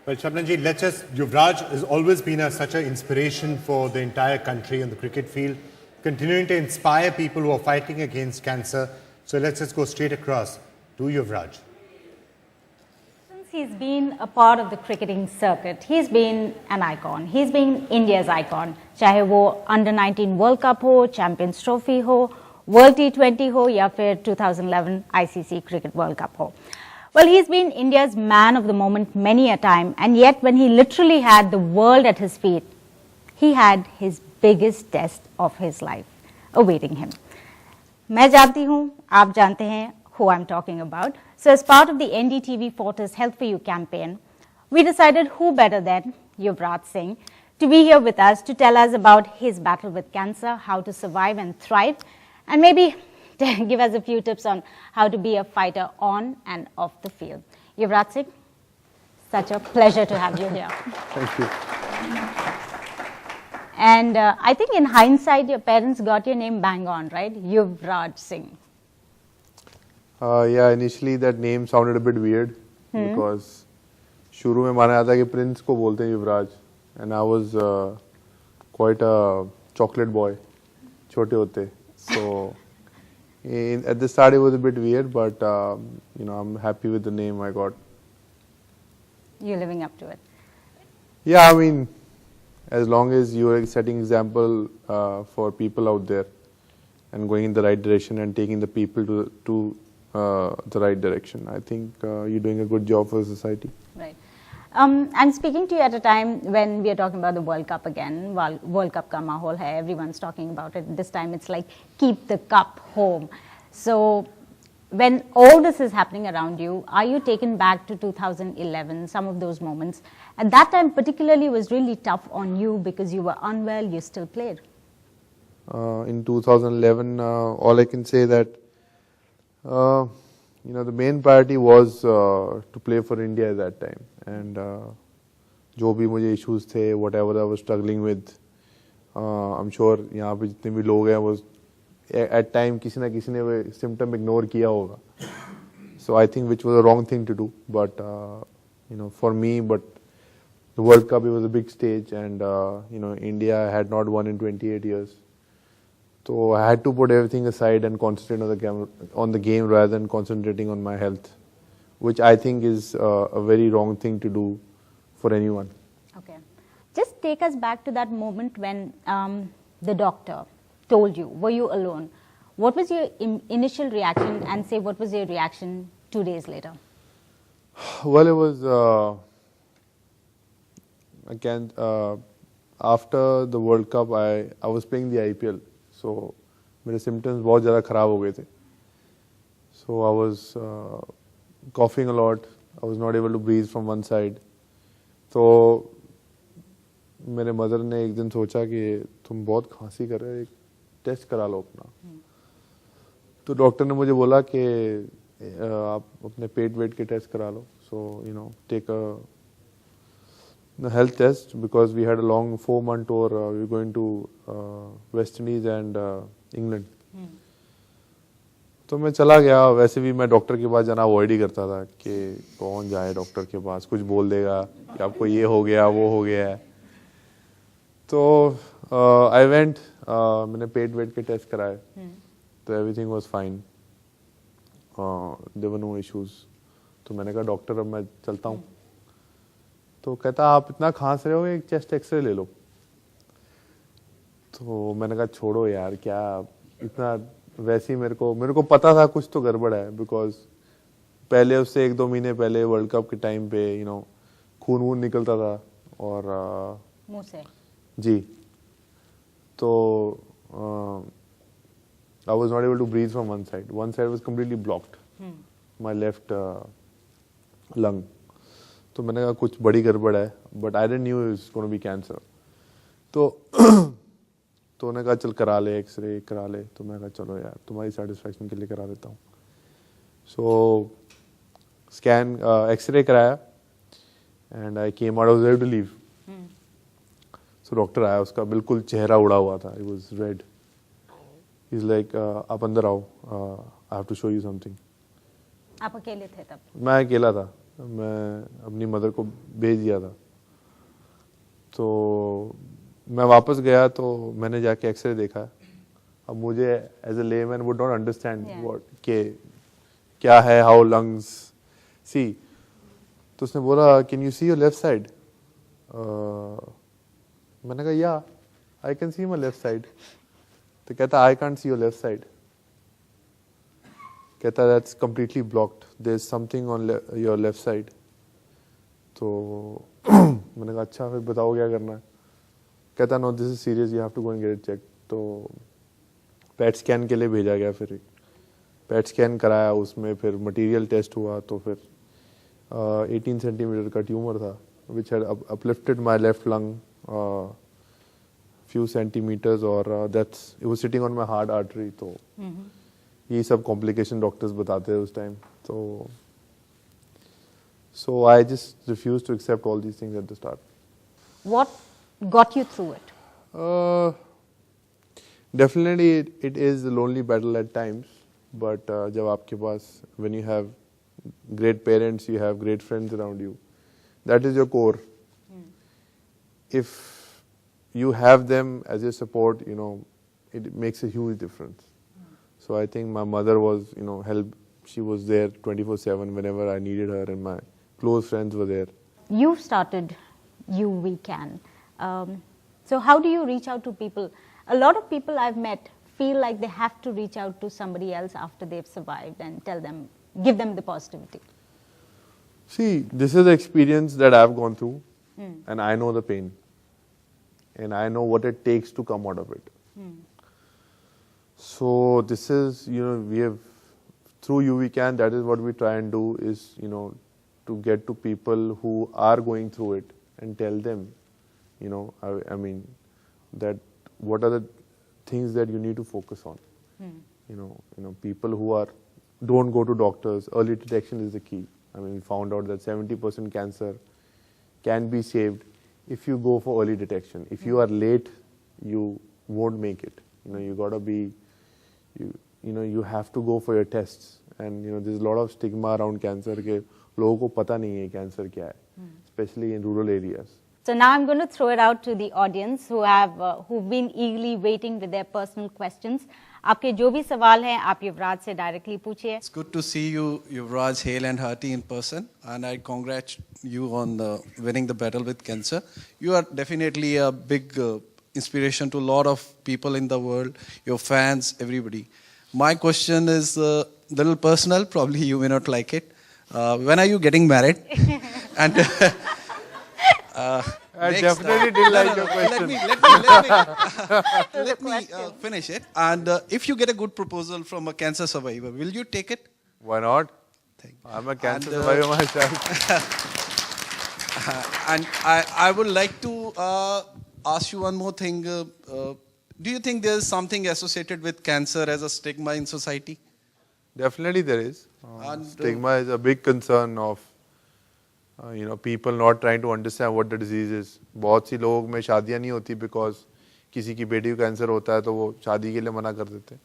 Well, Shabnamji, Yuvraj has always been such an inspiration for the entire country on the cricket field, continuing to inspire people who are fighting against cancer. So let's just go straight across to Yuvraj. Since he's been a part of the cricketing circuit, he's been an icon. He's been India's icon. चाहे वो Under 19 World Cup हो, Champions Trophy हो, World T20 हो या फिर 2011 ICC Cricket World Cup हो. Well, he's been India's man of the moment many a time, and yet when he literally had the world at his feet, he had his biggest test of his life awaiting him. मैं जानती हूँ, आप जानते हैं who I'm talking about. So as part of the NDTV Fortis Health for You campaign, we decided who better than Yuvraj Singh to be here with us to tell us about his battle with cancer, how to survive and thrive, and maybe give us a few tips on how to be a fighter on and off the field. Yuvraj Singh, such a pleasure to have you here. Thank you. And I think in hindsight, your parents got your name bang on, right? Yuvraj Singh. Yeah, initially that name sounded a bit weird because शुरू में माना जाता है कि Prince को बोलते हैं युवराज, and I was quite a chocolate boy, छोटे होते. So at the start it was a bit weird, but I'm happy with the name I got. You're living up to it. Yeah, I mean, as long as you are setting example for people out there and going in the right direction and taking the people to the right direction, I think you're doing a good job for society. Right. I'm speaking to you at a time when we are talking about the World Cup again. World Cup ka mahol hai, everyone's talking about it. This time it's like, keep the cup home. So when all this is happening around you, are you taken back to 2011, some of those moments? At that time particularly was really tough on you because you were unwell, you still played. In 2011, all I can say that the main priority was to play for India at that time, and जो भी मुझे issues थे, whatever I was struggling with, I'm sure यहाँ पे जितने भी लोग हैं वो at time किसी ना किसी ने वो symptom ignore किया होगा. So I think which was a wrong thing to do, but for me, but the World Cup, it was a big stage, and India had not won in 28 years. So I had to put everything aside and concentrate on the game rather than concentrating on my health, which I think is a very wrong thing to do for anyone. Okay. Just take us back to that moment when the doctor told you, were you alone? What was your initial reaction, and say what was your reaction 2 days later? Well, it was, after the World Cup, I was playing the IPL. So मेरे symptoms बहुत ज़्यादा ख़राब हो गए थे. So I was coughing a lot. I was not able to breathe from one side. तो मेरे mother ने एक दिन सोचा कि तुम बहुत खांसी कर रहे हो, एक टेस्ट करा लो अपना. तो डॉक्टर ने मुझे बोला कि आप अपने पेट वेट के टेस्ट करा लो. So take a health test, because we had a long 4-month tour. We were going to West Indies and England. तो मैं चला गया. वैसे भी मैं डॉक्टर के पास जाना अवॉइड ही करता था कि कौन जाए डॉक्टर के पास, कुछ बोल देगा कि आपको ये हो गया वो हो गया है. तो आई वेंट, मैंने पेट वेट के टेस्ट कराए, तो everything was fine, there were no issues. तो मैंने कहा डॉक्टर अब मैं चलता हूँ. तो कहता आप इतना खांस रहे हो, एक चेस्ट एक्सरे ले लो. तो मैंने कहा छोड़ो यार, क्या इतना, वैसे ही मेरे को पता था कुछ तो गड़बड़ है, बिकॉज पहले उससे 1-2 महीने पहले वर्ल्ड कप के टाइम पे खून वून निकलता था और मुंह से जी. तो I was not able to breathe from one side. One side was completely blocked, my left lung. तो मैंने कहा कुछ बड़ी गड़बड़ है, but I didn't knew it's gonna be cancer. तो उन्होंने कहा चल करा ले, एक्सरे करा ले. तो मैं कहा चलो यार तुम्हारी सेटिस्फैक्शन के लिए करा देता हूँ. सो स्कैन एक्सरे कराया and I came out, I was ready to leave. So doctor आया, उसका बिल्कुल चेहरा उड़ा हुआ था, it was red. He is like आप अंदर आओ, I have to show you something. आप अकेले थे तब? मैं अकेला था. मैं अपनी मदर को भेज दिया था। तो मैं वापस गया तो मैंने जाके एक्सरे देखा। अब मुझे as a layman would not understand what के क्या है, हाउ लंग्स सी। तो उसने बोला can you see your left side? मैंने कहा yeah I can see my left side. तो कहता I can't see your left side. कहता that's completely blocked, there is something on your left side. तो मैंने कहा अच्छा फिर बताओ क्या करना है। कहता no this is serious, you have to go and get it check. तो पेट स्कैन के लिए भेजा गया। फिर पेट स्कैन कराया, उसमें फिर मटेरियल टेस्ट हुआ तो फिर 18 सेंटीमीटर का ट्यूमर था which had uplifted my left lung few centimeters or that's it was sitting on my heart artery. तो ये सब कॉम्प्लिकेशन डॉक्टर्स बताते हैं उस time. so I just refused to accept all these things at the start. What got you through it? Definitely it is a lonely battle at times, but जब आपके पास when you have great parents, you have great friends around you, that is your core. If you have them as your support, you know, it makes a huge difference. So I think my mother was, you know, help. She was there 24/7 whenever I needed her, and my close friends were there. You started You We Can. So how do you reach out to people? A lot of people I've met feel like they have to reach out to somebody else after they've survived and tell them, give them the positivity. See, this is the experience that I've gone through, and I know the pain. And I know what it takes to come out of it. So this is, you know, we have, through You We Can, that is what we try and do is, you know, to get to people who are going through it and tell them, you know, I mean, that what are the things that you need to focus on. You know, people who are, don't go to doctors, early detection is the key. I mean, we found out that 70% cancer can be saved if you go for early detection. If you are late, you won't make it. You know, you gotta be, you know, you have to go for your tests. And you know, there's a lot of stigma around cancer के लोगों को पता नहीं है cancer क्या है, especially in rural areas. So now I'm going to throw it out to the audience who've been eagerly waiting with their personal questions. आपके जो भी सवाल हैं आप युवराज से डायरेक्टली पूछिए. It's good to see you, Yuvraj, hale and hearty in person, and I congratulate you on winning the battle with cancer. You are definitely a big inspiration to a lot of people in the world, your fans, everybody. My question is a little personal, probably you may not like it. When are you getting married? And I definitely didn't like your question. Let me finish it. And if you get a good proposal from a cancer survivor, will you take it? Why not? I'm a cancer survivor myself. And I would like to ask you one more thing. Do you think there is something associated with cancer as a stigma in society? Definitely there is. And, Stigma is a big concern of you know, people not trying to understand what the disease is. बहुत सी लोगों में शादियां नहीं होती because किसी की बेटी को कैंसर होता है तो वो शादी के लिए मना कर देते हैं.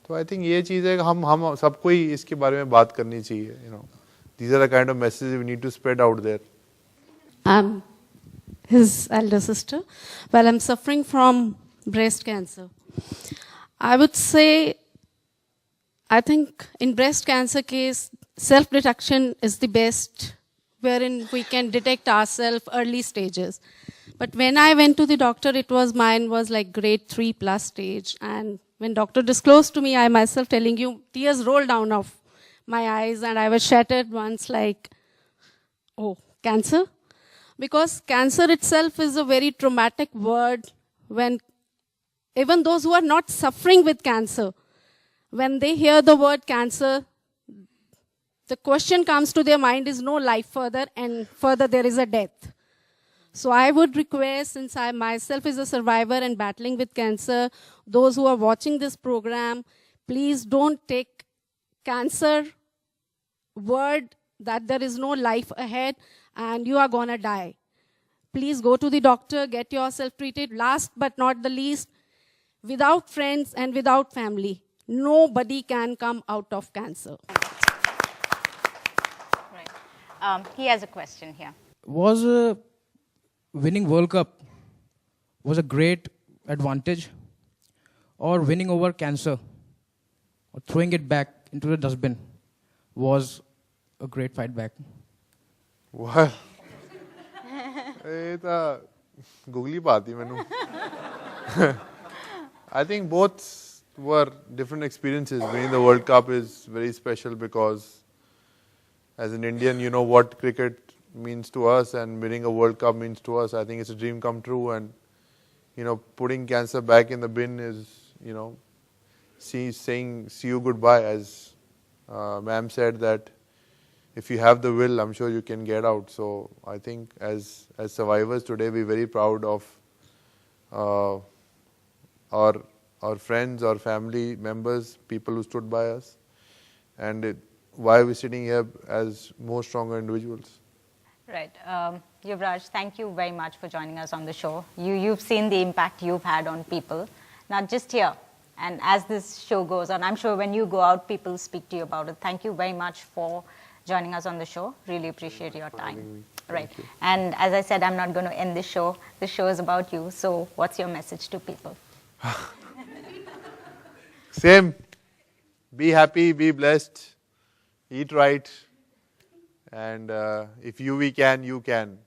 तो I think ये चीज़ है कि हम सबको ही इसके बारे में बात करनी चाहिए. You know, these are the kind of messages we need to spread out there. I'm his elder sister. Well, I'm suffering from breast cancer. I would say, I think in breast cancer case, self-detection is the best, wherein we can detect ourselves early stages. But when I went to the doctor, mine was like grade 3+ stage. And when doctor disclosed to me, I myself telling you, tears rolled down of my eyes and I was shattered once like, oh, cancer? Because cancer itself is a very traumatic word when even those who are not suffering with cancer, when they hear the word cancer, the question comes to their mind is no life further and further there is a death. So I would request, since I myself is a survivor and battling with cancer, those who are watching this program, please don't take cancer word that there is no life ahead and you are gonna die. Please go to the doctor, get yourself treated. Last but not the least, without friends and without family, nobody can come out of cancer. He has a question here. Was winning World Cup was a great advantage, or winning over cancer or throwing it back into the dustbin was a great fight back? Well, ਇਹ ਤਾਂ ਗੁਗਲੀ ਪਾਤੀ ਮੈਨੂੰ I think both were different experiences. Winning the World Cup is very special because as an Indian, you know what cricket means to us, and winning a World Cup means to us. I think it's a dream come true, and you know, putting cancer back in the bin is, you know, saying see you goodbye. As ma'am said that if you have the will, I'm sure you can get out. So I think as survivors today, we're very proud of our friends, our family members, people who stood by us, and why we're sitting here as more stronger individuals. Right. Yuvraj, thank you very much for joining us on the show. You've seen the impact you've had on people, not just here. And as this show goes on, I'm sure when you go out, people speak to you about it. Thank you very much for joining us on the show. Really appreciate your time. Right. And as I said, I'm not going to end this show. This show is about you. So what's your message to people? Same. Be happy, be blessed, eat right, and if we can, you can.